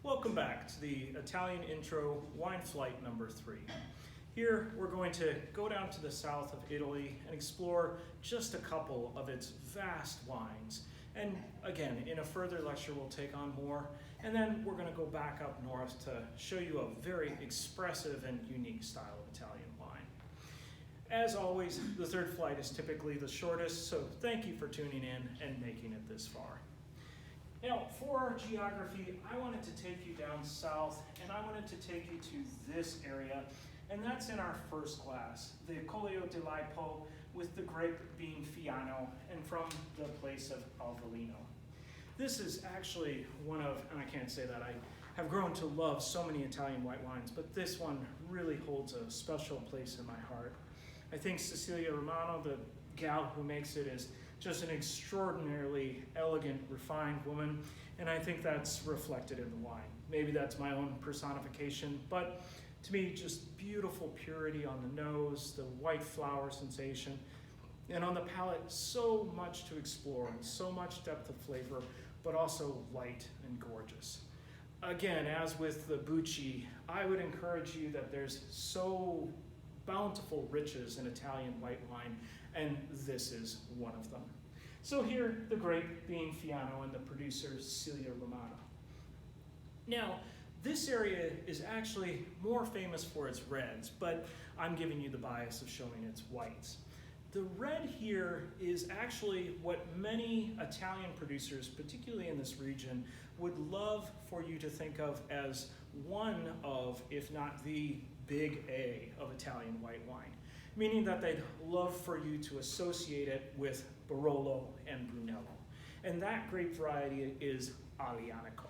Welcome back to the Italian Intro Wine Flight number 3. Here we're going to go down to the south of Italy and explore just a couple of its vast wines. And again, in a further lecture we'll take on more, and then we're going to go back up north to show you a very expressive and unique style of Italian wine. As always, the third flight is typically the shortest, so thank you for tuning in and making it this far. Now, for our geography, I wanted to take you down south, and I wanted to take you to this area, and that's in our first class, the Collio di Laipo, with the grape being Fiano, and from the place of Avellino. This is actually one of, and I can't say that I have grown to love so many Italian white wines, but this one really holds a special place in my heart. I think Cecilia Romano, the gal who makes it, is just an extraordinarily elegant, refined woman, and I think that's reflected in the wine. Maybe that's my own personification, but to me, just beautiful purity on the nose, the white flower sensation, and on the palate, so much to explore and so much depth of flavor, but also light and gorgeous. Again, as with the Bucci, I would encourage you that there's so bountiful riches in Italian white wine, and this is one of them. So here, the grape being Fiano and the producer Cecilia Romano. Now, this area is actually more famous for its reds, but I'm giving you the bias of showing its whites. The red here is actually what many Italian producers, particularly in this region, would love for you to think of as one of, if not the big A of Italian white wine, meaning that they'd love for you to associate it with Barolo and Brunello. And that grape variety is Aglianico.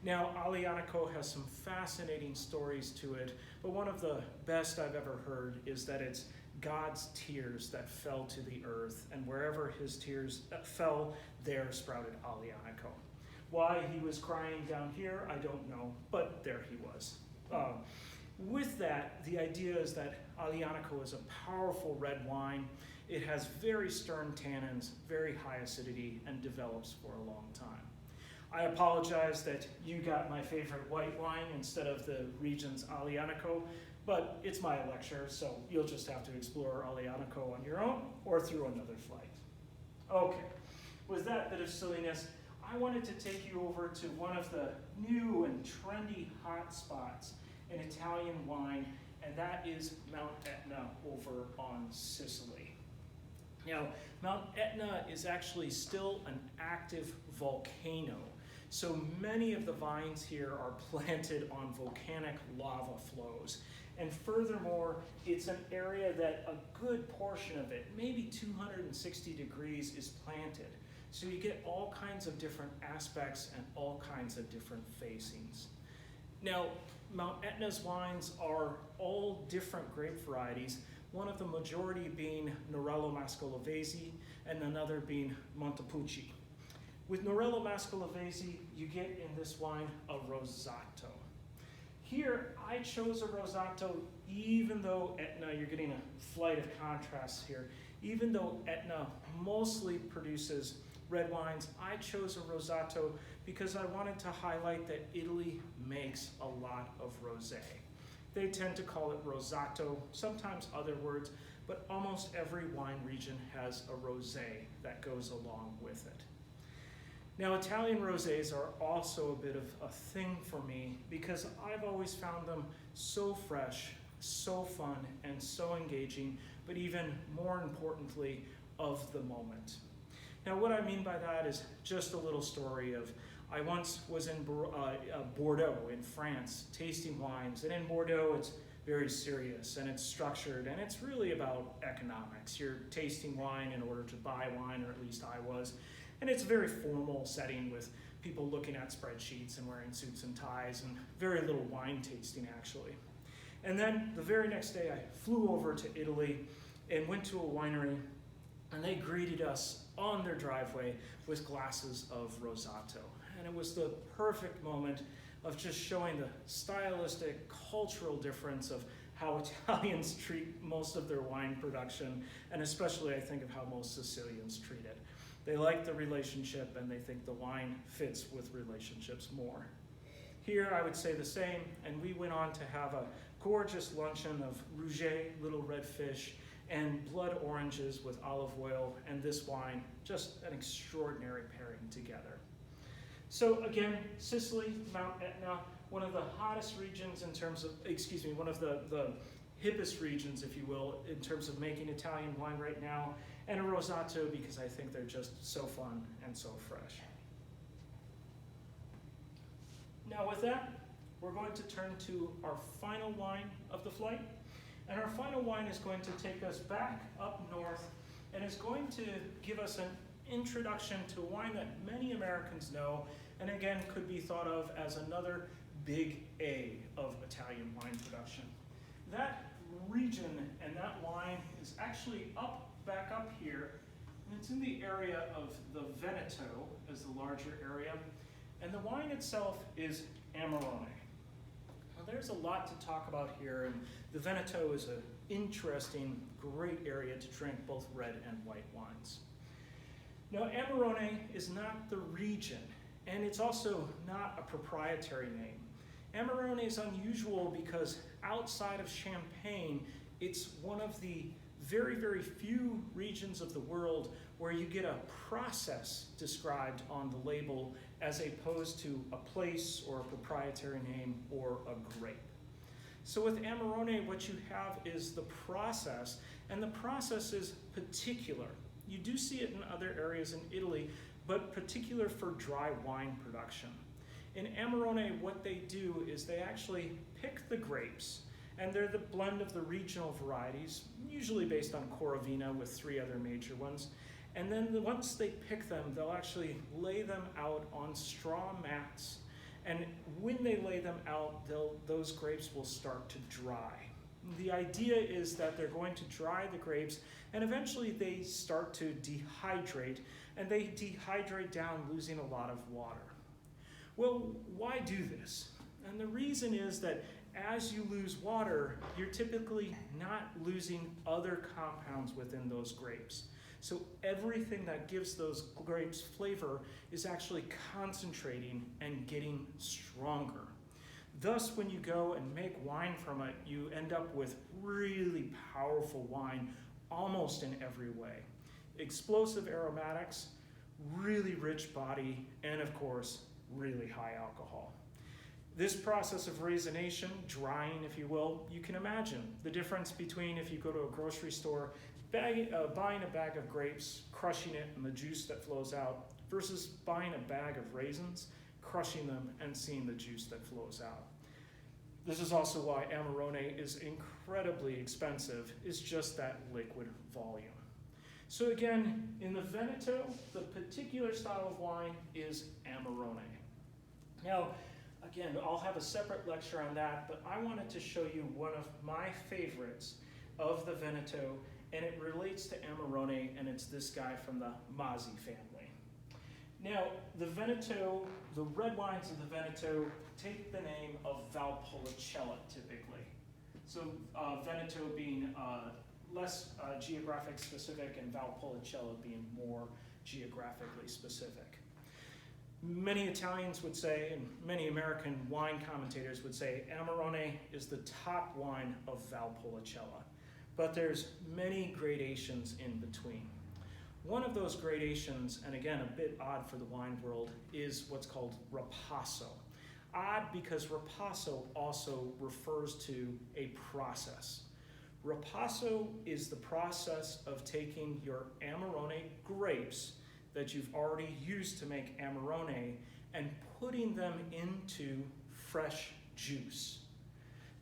Now, Aglianico has some fascinating stories to it, but one of the best I've ever heard is that it's God's tears that fell to the earth, and wherever his tears fell, there sprouted Aglianico. Why he was crying down here, I don't know, but there he was. With that, the idea is that Aglianico is a powerful red wine. It has very stern tannins, very high acidity, and develops for a long time. I apologize that you got my favorite white wine instead of the region's Aglianico, but it's my lecture, so you'll just have to explore Aglianico on your own or through another flight. Okay, with that bit of silliness, I wanted to take you over to one of the new and trendy hot spots in Italian wine, and that is Mount Etna over on Sicily. Now, Mount Etna is actually still an active volcano, so many of the vines here are planted on volcanic lava flows. And furthermore, it's an area that a good portion of it, maybe 260 degrees, is planted. So you get all kinds of different aspects and all kinds of different facings. Now, Mount Etna's wines are all different grape varieties, one of the majority being Norello Mascalovese and another being Montepulciano. With Norello Mascalovese, you get in this wine a Rosato. Here, I chose a Rosato even though Etna, you're getting a flight of contrasts here, even though Etna mostly produces red wines, I chose a Rosato because I wanted to highlight that Italy makes a lot of rosé. They tend to call it Rosato, sometimes other words, but almost every wine region has a rosé that goes along with it. Now, Italian rosés are also a bit of a thing for me because I've always found them so fresh, so fun, and so engaging, but even more importantly, of the moment. Now, what I mean by that is just a little story of, I once was in Bordeaux in France, tasting wines, and in Bordeaux it's very serious and it's structured and it's really about economics. You're tasting wine in order to buy wine, or at least I was, and it's a very formal setting with people looking at spreadsheets and wearing suits and ties and very little wine tasting actually. And then the very next day I flew over to Italy and went to a winery, and they greeted us on their driveway with glasses of Rosato. And it was the perfect moment of just showing the stylistic, cultural difference of how Italians treat most of their wine production, and especially I think of how most Sicilians treat it. They like the relationship and they think the wine fits with relationships more. Here I would say the same, and we went on to have a gorgeous luncheon of rouget, little red fish, and blood oranges with olive oil, and this wine, just an extraordinary pairing together. So again, Sicily, Mount Etna, one of the hottest regions in terms of, one of the hippest regions, if you will, in terms of making Italian wine right now, and a Rosato because I think they're just so fun and so fresh. Now with that, we're going to turn to our final wine of the flight. And our final wine is going to take us back up north and is going to give us an introduction to a wine that many Americans know, and again could be thought of as another big A of Italian wine production. That region and that wine is actually back up here, and it's in the area of the Veneto as the larger area, and the wine itself is Amarone. Now there's a lot to talk about here, and the Veneto is an interesting, great area to drink both red and white wines. Now Amarone is not the region, and it's also not a proprietary name. Amarone is unusual because outside of Champagne, it's one of the very, very few regions of the world where you get a process described on the label as opposed to a place or a proprietary name or a grape. So with Amarone, what you have is the process, and the process is particular. You do see it in other areas in Italy, but particular for dry wine production. In Amarone, what they do is they actually pick the grapes, and they're the blend of the regional varieties, usually based on Coravina with 3 other major ones. And then once they pick them, they'll actually lay them out on straw mats. And when they lay them out, those grapes will start to dry. The idea is that they're going to dry the grapes, and eventually they start to dehydrate, and they dehydrate down, losing a lot of water. Well, why do this? And the reason is that as you lose water, you're typically not losing other compounds within those grapes. So everything that gives those grapes flavor is actually concentrating and getting stronger. Thus, when you go and make wine from it, you end up with really powerful wine almost in every way. Explosive aromatics, really rich body, and of course, really high alcohol. This process of raisination, drying if you will, you can imagine the difference between if you go to a grocery store, buying a bag of grapes, crushing it and the juice that flows out, versus buying a bag of raisins, crushing them and seeing the juice that flows out. This is also why Amarone is incredibly expensive, is just that liquid volume. So again, in the Veneto, the particular style of wine is Amarone. Now, again, I'll have a separate lecture on that, but I wanted to show you one of my favorites of the Veneto, and it relates to Amarone, and it's this guy from the Masi family. Now, the Veneto, the red wines of the Veneto take the name of Valpolicella typically. So Veneto being less geographic specific and Valpolicella being more geographically specific. Many Italians would say, and many American wine commentators would say, Amarone is the top wine of Valpolicella. But there's many gradations in between. One of those gradations, and again a bit odd for the wine world, is what's called Ripasso. Odd because Ripasso also refers to a process. Ripasso is the process of taking your Amarone grapes that you've already used to make Amarone and putting them into fresh juice.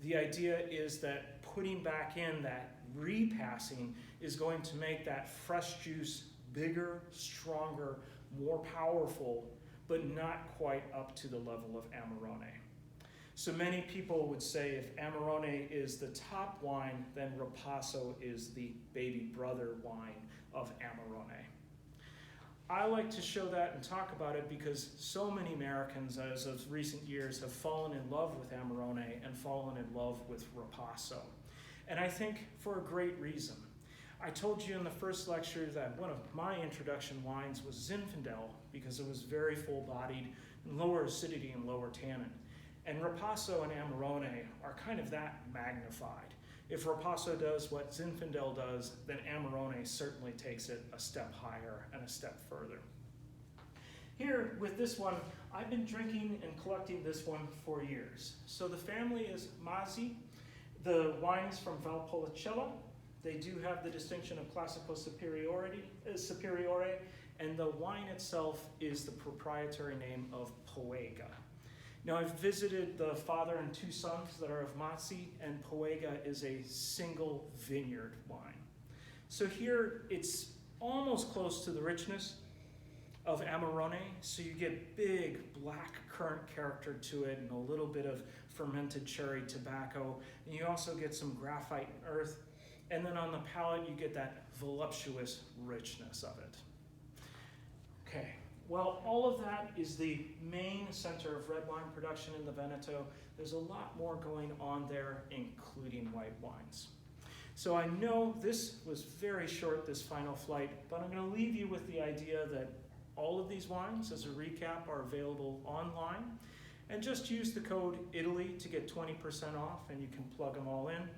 The idea is that putting back in that repassing is going to make that fresh juice bigger, stronger, more powerful, but not quite up to the level of Amarone. So many people would say if Amarone is the top wine, then Ripasso is the baby brother wine of Amarone. I like to show that and talk about it because so many Americans, as of recent years, have fallen in love with Amarone and fallen in love with Ripasso. And I think for a great reason. I told you in the first lecture that one of my introduction wines was Zinfandel because it was very full-bodied, lower acidity and lower tannin. And Ripasso and Amarone are kind of that magnified. If Ripasso does what Zinfandel does, then Amarone certainly takes it a step higher and a step further. Here, with this one, I've been drinking and collecting this one for years. So the family is Masi. The wine is from Valpolicella. They do have the distinction of Classico Superiore, and the wine itself is the proprietary name of Poega. Now, I've visited the father and two sons that are of Masi, and Poega is a single vineyard wine. So here, it's almost close to the richness of Amarone, so you get big black currant character to it and a little bit of fermented cherry tobacco, and you also get some graphite and earth, and then on the palate you get that voluptuous richness of it. Okay, well, all of that is the main center of red wine production in the Veneto. There's a lot more going on there, including white wines. So I know this was very short, this final flight, but I'm going to leave you with the idea that all of these wines, as a recap, are available online. And just use the code ITALY to get 20% off, and you can plug them all in.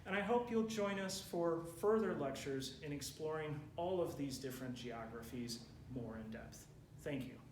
And I hope you'll join us for further lectures in exploring all of these different geographies more in depth. Thank you.